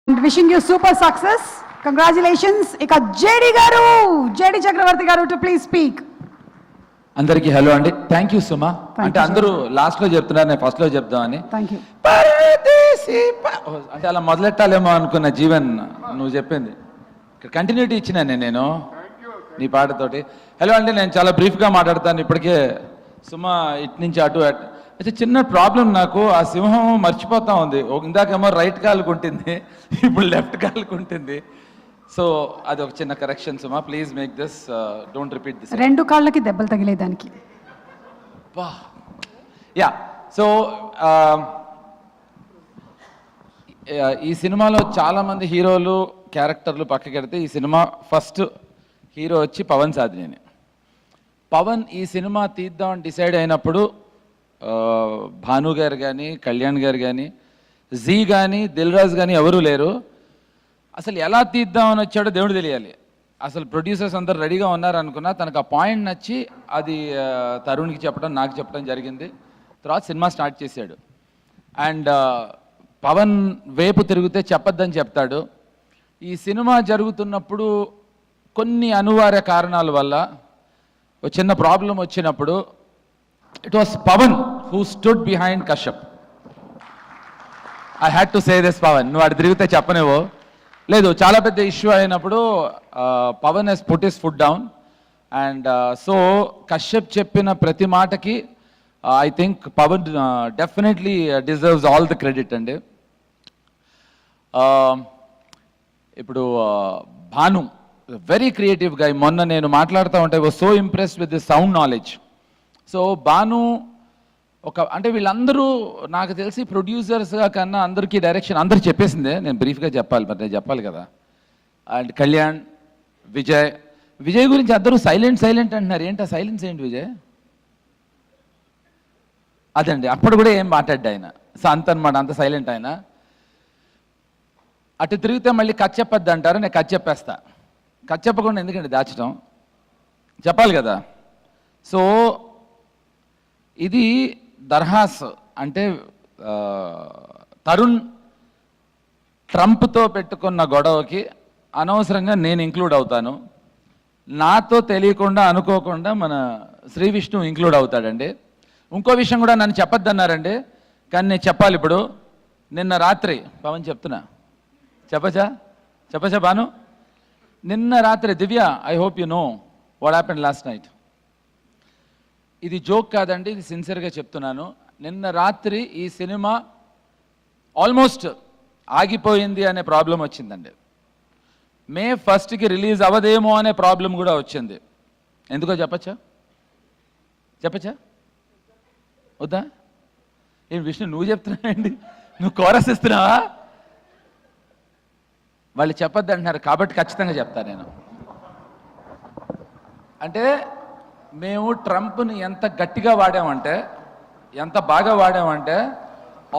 Wishing you super success. Congratulations. Ika JD garu, JD Chakravarti garu to please speak. అందరికి hello అండి. Thank you సుమా. అంటే అందరూ last లో చెప్తున్నారు, నేను ఫస్ట్ లో చెప్దామని. Thank you. అంటే అలా మొదలెట్టాలేమో అనుకున్న జీవన్, నువ్వు చెప్పింది ఇక్కడ కంటిన్యూటీ ఇచ్చినాను నేను నీ పాటతోటి. హలో అండి, నేను చాలా బ్రీఫ్గా మాట్లాడతాను. ఇప్పటికే సుమా ఇటు నుంచి అటు అయితే చిన్న ప్రాబ్లం, నాకు ఆ సింహం మర్చిపోతా ఉంది. ఇందాకేమో రైట్ కాలుకు ఉంటుంది, ఇప్పుడు లెఫ్ట్ కాలుకు ఉంటుంది. సో అది ఒక చిన్న correction Suma, please make this, don't repeat this. రెండు కాళ్ళకి దెబ్బలు తగిలేదానికి. యా, సో ఈ సినిమాలో చాలామంది హీరోలు క్యారెక్టర్లు పక్కకెడితే ఈ సినిమా ఫస్ట్ హీరో వచ్చి పవన్ సాధినేని. పవన్ ఈ సినిమా తీద్దామని డిసైడ్ అయినప్పుడు భాను గారు కానీ, కళ్యాణ్ గారు కానీ, జీ కానీ, దిల్ రాజు కానీ ఎవరూ లేరు. అసలు ఎలా తీద్దామని వచ్చాడో దేవుడు తెలియాలి. అసలు ప్రొడ్యూసర్స్ అందరు రెడీగా ఉన్నారు అనుకున్నా, తనకు ఆ పాయింట్ నచ్చి అది తరుణ్కి చెప్పడం, నాకు చెప్పడం జరిగింది. తర్వాత సినిమా స్టార్ట్ చేశాడు. అండ్ పవన్ వైపు తిరిగితే చెప్పొద్దని చెప్తాడు. ఈ సినిమా జరుగుతున్నప్పుడు కొన్ని అనివార్య కారణాల వల్ల ఒక చిన్న ప్రాబ్లం వచ్చినప్పుడు it was Pawan who stood behind Kashyap. I had to say this Pawan, నువ్వు అటు తిరిగితే చెప్పనేవో లేదు. చాలా పెద్ద ఇష్యూ అయినప్పుడు Pawan he's put his foot down. And so Kashyap చెప్పిన ప్రతి మాటకి I think Pawan definitely deserves all the credit అండి. ఇప్పుడు భాను వెరీ క్రియేటివ్ గా, మొన్న నేను మాట్లాడుతూ ఉంటే was so impressed with the sound knowledge. So Bhanu అంటే వీళ్ళందరూ నాకు తెలిసి ప్రొడ్యూసర్స్గా కన్నా అందరికీ డైరెక్షన్ అందరు చెప్పేసిందే, నేను బ్రీఫ్గా చెప్పాలి, మరి నేను చెప్పాలి కదా. అండ్ కళ్యాణ్, విజయ్ గురించి అందరూ సైలెంట్ అంటున్నారు. ఏంటి సైలెన్స్ ఏంటి విజయ్? అదండి, అప్పుడు కూడా ఏం మాట్లాడ్డా ఆయన. సో అంత అనమాట, అంత సైలెంట్ ఆయన. అటు తిరిగితే మళ్ళీ కథ చెప్పొద్దు అంటారు, నేను కథ చెప్పేస్తా. కథ చెప్పకుండా ఎందుకండి దాచడం, చెప్పాలి కదా. సో ఇది దర్హాస్ అంటే తరుణ్ ట్రంప్తో పెట్టుకున్న గొడవకి అనవసరంగా నేను ఇంక్లూడ్ అవుతాను. నాతో తెలియకుండా అనుకోకుండా మన శ్రీ విష్ణు ఇంక్లూడ్ అవుతాడండి. ఇంకో విషయం కూడా నన్ను చెప్పొద్దన్నారండి, కానీ నేను చెప్పాలి ఇప్పుడు. నిన్న రాత్రి పవన్ చెప్తున్నా, చెప్పచ్చా బాను? నిన్న రాత్రి Divya, I hope you know what happened last night. ఇది జోక్ కాదండి, ఇది సిన్సియర్గా చెప్తున్నాను. నిన్న రాత్రి ఈ సినిమా ఆల్మోస్ట్ ఆగిపోయింది అనే ప్రాబ్లం వచ్చిందండి. మే 1కి రిలీజ్ అవ్వదేమో అనే ప్రాబ్లం కూడా వచ్చింది. ఎందుకో చెప్పచ్చా వద్దా? ఏం విష్ణు నువ్వు చెప్తున్నావండి, నువ్వు కోరస్ ఇస్తున్నావా? వాళ్ళు చెప్పొద్దు అంటున్నారు కాబట్టి ఖచ్చితంగా చెప్తా నేను. అంటే మేము ట్రంప్ని ఎంత గట్టిగా వాడామంటే, ఎంత బాగా వాడామంటే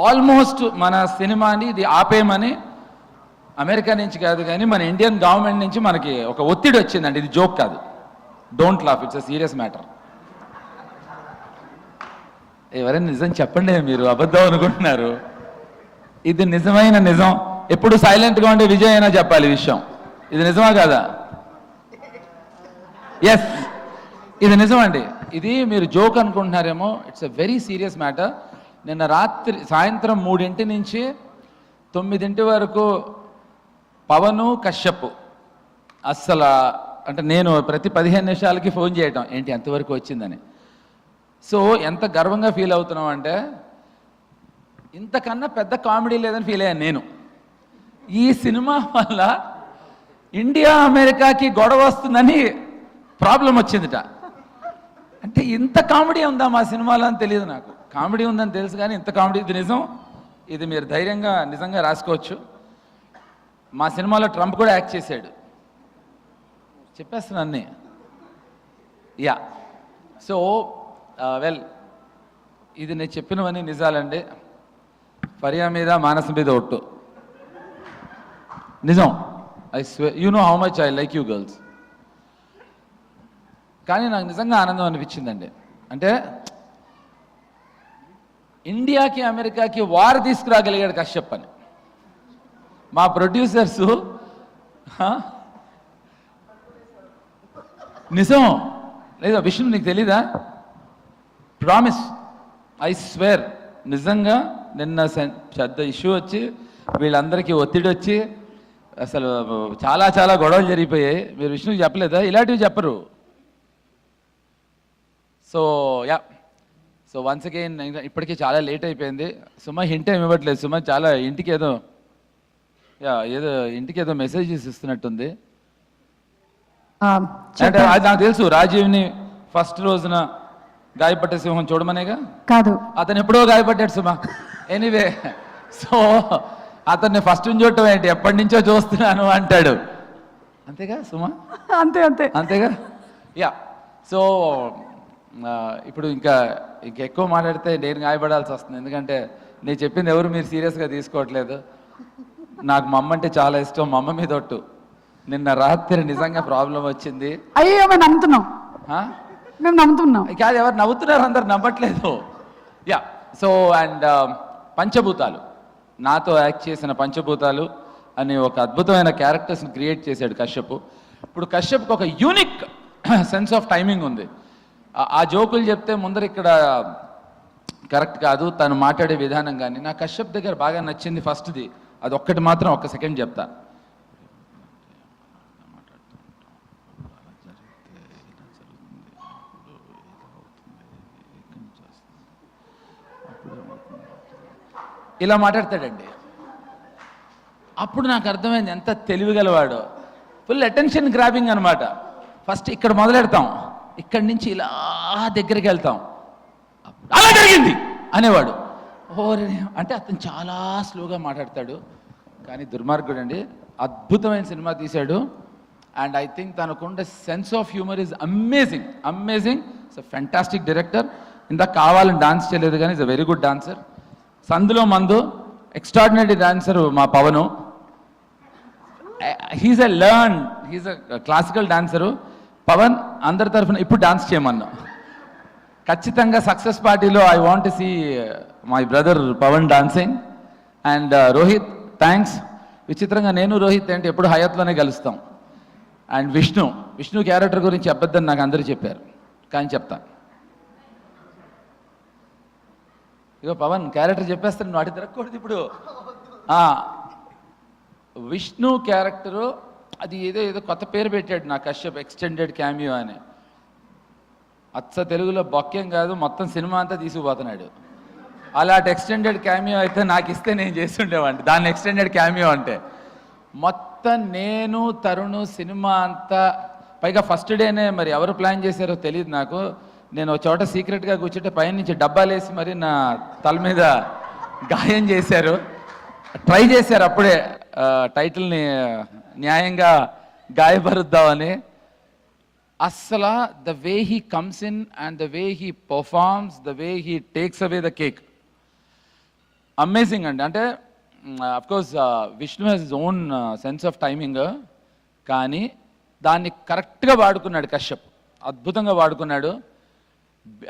ఆల్మోస్ట్ మన సినిమాని ఇది ఆపేయమని అమెరికా నుంచి కాదు కానీ మన ఇండియన్ గవర్నమెంట్ నుంచి మనకి ఒక ఒత్తిడి వచ్చిందండి. ఇది జోక్ కాదు, don't laugh, it's a serious matter. ఎవరైనా నిజం చెప్పండి, మీరు అబద్ధం అనుకుంటున్నారు. ఇది నిజమైన నిజం. ఎప్పుడు సైలెంట్గా ఉండే విజయ్ అయినా చెప్పాలి విషయం. ఇది నిజమా కాదా? ఎస్, ఇది నిజం అండి. ఇది మీరు జోక్ అనుకుంటున్నారేమో, it's a very serious matter. నిన్న రాత్రి సాయంత్రం 3 నుంచి 9 వరకు పవను, కశ్యప్ అస్సలు అంటే నేను ప్రతి 15 నిమిషాలకి ఫోన్ చేయటం, ఏంటి ఎంతవరకు వచ్చిందని. సో ఎంత గర్వంగా ఫీల్ అవుతున్నాం అంటే, ఇంతకన్నా పెద్ద కామెడీ లేదని ఫీల్ అయ్యాను నేను. ఈ సినిమా వల్ల ఇండియా అమెరికాకి గొడవ వస్తుందని ప్రాబ్లం వచ్చిందిట. అంటే ఇంత కామెడీ ఉందా మా సినిమాలో అని తెలియదు నాకు. కామెడీ ఉందని తెలుసు కానీ ఇంత కామెడీ, ఇది నిజం. ఇది మీరు ధైర్యంగా నిజంగా రాసుకోవచ్చు. మా సినిమాలో ట్రంప్ కూడా యాక్ట్ చేశాడు, చెప్పేస్తున్నాను అన్నీ. యా, సో వెల్, ఇది నేను చెప్పినవన్నీ నిజాలండి. ఫరియా మీద, మానస మీద ఒట్టు నిజం. I స్వే, you know how much I like you girls. కానీ నాకు నిజంగా ఆనందం అనిపించిందండి. అంటే ఇండియాకి అమెరికాకి వార్ తీసుకురాగలిగాడు కశ్యప్ అని. మా ప్రొడ్యూసర్సు నిజం లేదా విషయం నీకు తెలీదా? ప్రామిస్, ఐ స్వేర్, నిజంగా నిన్న పెద్ద ఇష్యూ వచ్చి వీళ్ళందరికీ ఒత్తిడి వచ్చి అసలు చాలా చాలా గొడవలు జరిగిపోయాయి. మీరు విష్ణుకి చెప్పలేదా? ఇలాంటివి చెప్పరు. So yeah, so once again ఇప్పటికీ చాలా లేట్ అయిపోయింది. సుమ హింట్ ఏమి ఇవ్వట్లేదు. సుమ చాలా ఇంటికి ఏదో ఇంటికి ఏదో మెసేజెస్ ఇస్తున్నట్టుంది. అంటే అది నాకు తెలుసు, రాజీవ్ని ఫస్ట్ రోజున గాయపడ్డ సింహం చూడమనేగా కాదు, అతను ఎప్పుడో గాయపడ్డాడు సుమ. ఎనీవే, సో అతన్ని ఫస్ట్ చూడటం ఏంటి, ఎప్పటి నుంచో చూస్తున్నాను అంటాడు. అంతేగా సుమ? అంతే అంతే అంతేగా. యా, సో ఇప్పుడు ఇంకా ఎక్కువ మాట్లాడితే నేను గాయపడాల్సి వస్తుంది. ఎందుకంటే నేను చెప్పింది ఎవరు మీరు సీరియస్గా తీసుకోవట్లేదు. నాకు మా అమ్మ అంటే చాలా ఇష్టం. మా అమ్మ మీద ఒట్టు. నిన్న రాత్రి నిజంగా ప్రాబ్లం వచ్చింది. అయ్యో మేము నమ్ముతున్నాం, మేము నమ్ముతున్నాం. కాదు, ఎవరు నవ్వుతున్నారు, అందరు నమ్మట్లేదు. యా, సో అండ్ పంచభూతాలు, నాతో యాక్ట్ చేసిన పంచభూతాలు అని ఒక అద్భుతమైన క్యారెక్టర్స్ని క్రియేట్ చేశాడు కశ్యప్. ఇప్పుడు కశ్యప్కి ఒక యూనిక్ సెన్స్ ఆఫ్ టైమింగ్ ఉంది. ఆ జోకులు చెప్తే ముందర ఇక్కడ కరెక్ట్ కాదు, తను మాట్లాడే విధానం. కానీ నా కశ్యప్ దగ్గర బాగా నచ్చింది ఫస్ట్ది, అది ఒక్కటి మాత్రం ఒక్క సెకండ్ చెప్తా. ఇలా మాట్లాడతాడండి. అప్పుడు నాకు అర్థమైంది ఎంత తెలివిగలవాడు. ఫుల్ అటెన్షన్ గ్రాబింగ్ అనమాట. ఫస్ట్ ఇక్కడ మొదలెడతాం, ఇక్కడి నుంచి ఇలా దగ్గరికి వెళ్తాం, అలా జరిగింది అనేవాడు. ఓరే అంటే అతను చాలా స్లోగా మాట్లాడతాడు, కానీ దుర్మార్గుడు అండి. అద్భుతమైన సినిమా తీశాడు. అండ్ ఐ థింక్ తనకుండే sense of humour is amazing, amazing. It's a fantastic director. ఇందాక కావాలని డాన్స్ చేయలేదు, కానీ is a very good dancer. సందులో మందు ఎక్స్ట్రాడినరీ డాన్సర్ మా Pavan. He's a learn, he's a classical dancer. Pavan అందరి తరఫున ఇప్పుడు డాన్స్ చేయమన్నా. ఖచ్చితంగా సక్సెస్ పార్టీలో I want see my brother Pavan dancing. And Rohit, thanks. విచిత్రంగా నేను రోహిత్ అంటే ఎప్పుడు హయాత్లోనే కలుస్తాం. అండ్ విష్ణు క్యారెక్టర్ గురించి చెప్పొద్దని నాకు అందరూ చెప్పారు, కానీ చెప్తా. ఇగో పవన్ క్యారెక్టర్ చెప్పేస్తాను, నువ్వు అటు తిరగకూడదు ఇప్పుడు. విష్ణు క్యారెక్టరు అది ఏదో కొత్త పేరు పెట్టాడు నా కశ్యప్, ఎక్స్టెండెడ్ క్యామియో అని. అచ్చ తెలుగులో బొక్కేం కాదు, మొత్తం సినిమా అంతా తీసుకుపోతున్నాడు. అలాంటి ఎక్స్టెండెడ్ క్యామియో అయితే నాకు ఇస్తే నేను చేస్తుండేవాడిని. దాన్ని ఎక్స్టెండెడ్ క్యామియో అంటే మొత్తం నేను తరుణ్ సినిమా అంతా. పైగా ఫస్ట్ డేనే మరి ఎవరు ప్లాన్ చేశారో తెలియదు నాకు. నేను ఒక చోట సీక్రెట్గా కూర్చుంటే పైన నుంచి డబ్బాలేసి మరి నా తల మీద గాయం చేశారు. ట్రై చేశారు అప్పుడే టైటిల్ని న్యాయంగా గాయపరుద్దామని. అస్సలు the way he comes in and the way he performs, the way he takes away the cake, amazing అండి. అంటే of course Vishnu has his own sense of timing, కానీ దాన్ని కరెక్ట్గా వాడుకున్నాడు కశ్యప్, అద్భుతంగా వాడుకున్నాడు.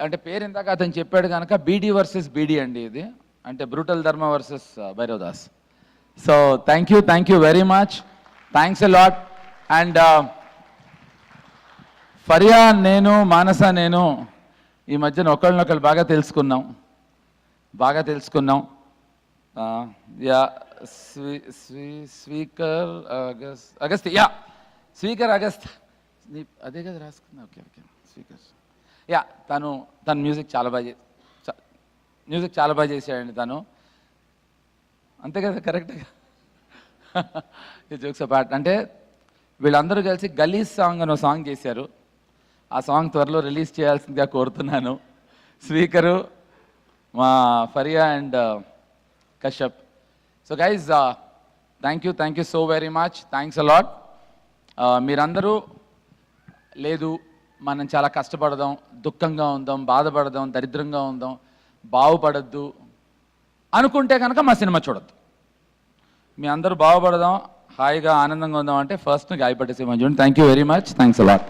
అంటే పేరు ఇందాక అతను చెప్పాడు కనుక బీడీ వర్సెస్ బీడీ అండి ఇది, అంటే బ్రూటల్ ధర్మ versus Bhairav Das. So thank you very much, thanks a lot. And Faria నేను, మానస నేను ఈ మధ్యన ఒకళ్ళనొకళ్ళు బాగా తెలుసుకున్నాం. Yeah, speaker Agasti, yeah speaker Agasti, అదే కదా రాసుకున్నా. ఓకే స్పీకర్, యా తను మ్యూజిక్ చాలా బాగా చేశాడండి తను. అంతే కదా, కరెక్ట్గా. జోక్స్ అపార్ట్, అంటే వీళ్ళందరూ కలిసి గలీజ్ సాంగ్ అని ఒక సాంగ్ చేశారు. ఆ సాంగ్ త్వరలో రిలీజ్ చేయాల్సిందిగా కోరుతున్నాను. స్పీకరు, మా Faria and Kashyap. So guys thank you so very much, thanks a lot. మీరందరూ లేదు మనం చాలా కష్టపడదాం, దుఃఖంగా ఉందాం, బాధపడదాం, దరిద్రంగా ఉందాం, బాగుపడద్దు అనుకుంటే కనుక మా సినిమా చూడద్దు. మీ అందరూ బాగుపడదాం, హాయిగా ఆనందంగా ఉందాం అంటే ఫస్ట్ గాయపడ్డ సినిమా చూడండి. Thank you very much, thanks a lot.